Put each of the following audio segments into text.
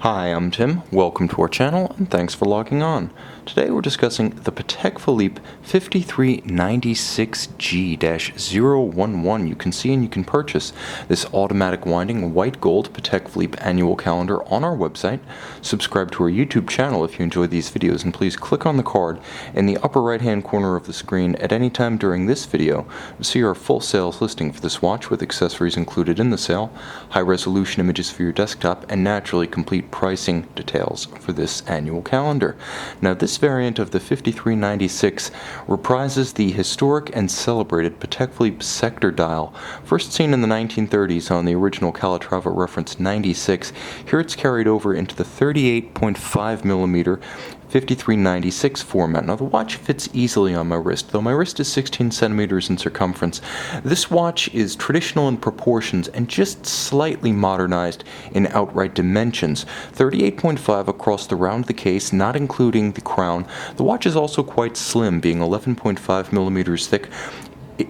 Hi, I'm Tim. Welcome to our channel, and thanks for logging on. Today we're discussing the Patek Philippe 5396G-001. You can see and you can purchase this automatic winding white gold Patek Philippe Annual Calendar on our website. Subscribe to our YouTube channel if you enjoy these videos, and please click on the card in the upper right hand corner of the screen at any time during this video to see our full sales listing for this watch with accessories included in the sale, high resolution images for your desktop, and naturally complete pricing details for this annual calendar. Now, this variant of the 5396 reprises the historic and celebrated Patek Philippe sector dial, first seen in the 1930s on the original Calatrava reference 96. Here it's carried over into the 38.5mm 5396 format. Now, the watch fits easily on my wrist, though my wrist is 16 centimeters in circumference. This watch is traditional in proportions and just slightly modernized in outright dimensions. 38.5 across the round of the case, not including the crown. The watch is also quite slim, being 11.5 millimeters thick.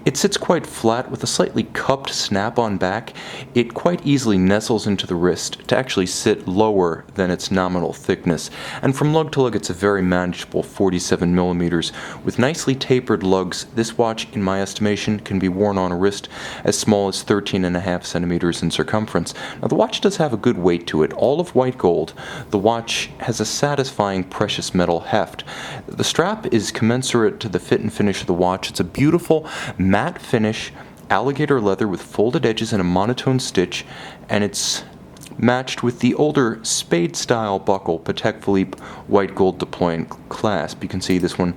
It sits quite flat with a slightly cupped snap-on back. It quite easily nestles into the wrist to actually sit lower than its nominal thickness. And from lug to lug, it's a very manageable 47 millimeters. With nicely tapered lugs, this watch, in my estimation, can be worn on a wrist as small as 13.5 centimeters in circumference. Now, the watch does have a good weight to it. All of white gold, the watch has a satisfying precious metal heft. The strap is commensurate to the fit and finish of the watch. It's a beautiful matte finish, alligator leather with folded edges and a monotone stitch, and it's matched with the older spade-style buckle Patek Philippe white gold deployant clasp. You can see this one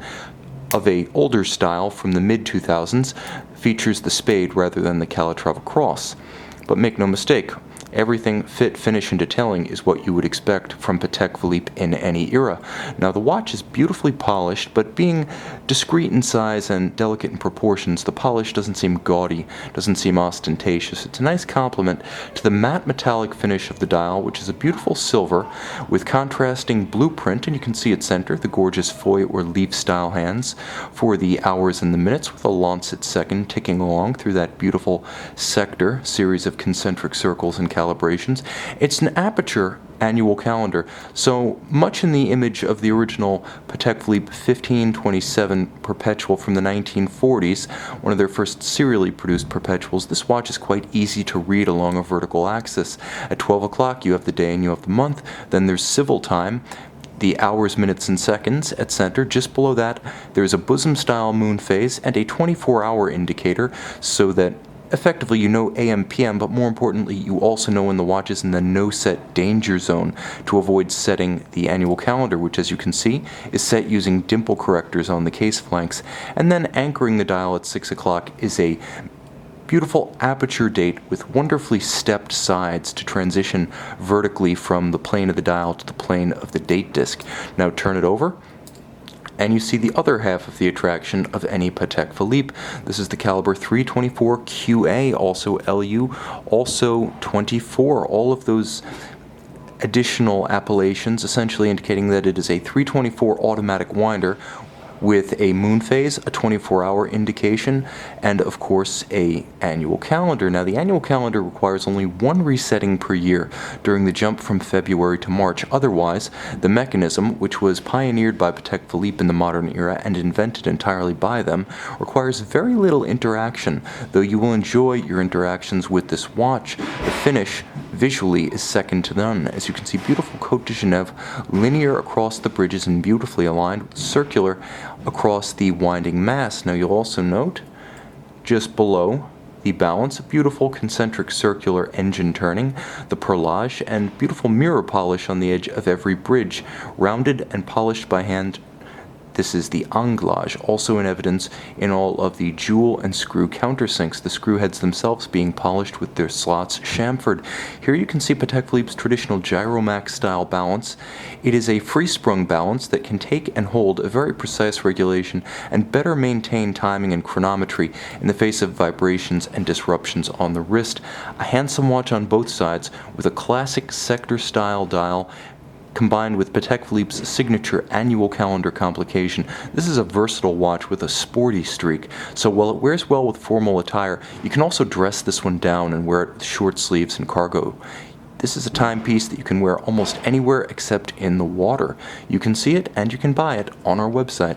of a older style from the mid-2000s features the spade rather than the Calatrava cross. But make no mistake, everything, fit, finish, and detailing is what you would expect from Patek Philippe in any era. Now, the watch is beautifully polished, but being discreet in size and delicate in proportions, the polish doesn't seem gaudy, doesn't seem ostentatious. It's a nice complement to the matte metallic finish of the dial, which is a beautiful silver with contrasting blue print, and you can see at center the gorgeous foy or leaf style hands for the hours and the minutes, with a lancet second ticking along through that beautiful sector series of concentric circles and calibrations. It's an Aperture annual calendar, so much in the image of the original Patek Philippe 1527 Perpetual from the 1940s, one of their first serially produced perpetuals. This watch is quite easy to read along a vertical axis. At 12 o'clock you have the day and you have the month, then there's civil time, the hours, minutes, and seconds at center. Just below that there's a bosom style moonphase and a 24-hour indicator, so that effectively you know AM, PM, but more importantly you also know when the watch is in the no-set danger zone to avoid setting the annual calendar, which, as you can see, is set using dimple correctors on the case flanks. And then anchoring the dial at 6 o'clock is a beautiful aperture date with wonderfully stepped sides to transition vertically from the plane of the dial to the plane of the date disc. Now turn it over, and you see the other half of the attraction of any Patek Philippe. This is the caliber 324 QA, also LU, also 24. All of those additional appellations essentially indicating that it is a 324 automatic winder with a moonphase, a 24-hour indication, and of course a annual calendar. Now, the annual calendar requires only one resetting per year during the jump from February to March. Otherwise, the mechanism, which was pioneered by Patek Philippe in the modern era and invented entirely by them, requires very little interaction, though you will enjoy your interactions with this watch. The finish visually is second to none. As you can see, beautiful Côte de Genève, linear across the bridges and beautifully aligned, circular across the winding mass. Now, you'll also note just below the balance, beautiful concentric circular engine turning, the perlage, and beautiful mirror polish on the edge of every bridge, rounded and polished by hand. This is the anglage, also in evidence in all of the jewel and screw countersinks, the screw heads themselves being polished with their slots chamfered. Here you can see Patek Philippe's traditional gyromax style balance. It is a free-sprung balance that can take and hold a very precise regulation and better maintain timing and chronometry in the face of vibrations and disruptions on the wrist. A handsome watch on both sides with a classic sector style dial combined with Patek Philippe's signature annual calendar complication. This is a versatile watch with a sporty streak, so while it wears well with formal attire, you can also dress this one down and wear it with short sleeves and cargo. This is a timepiece that you can wear almost anywhere except in the water. You can see it and you can buy it on our website.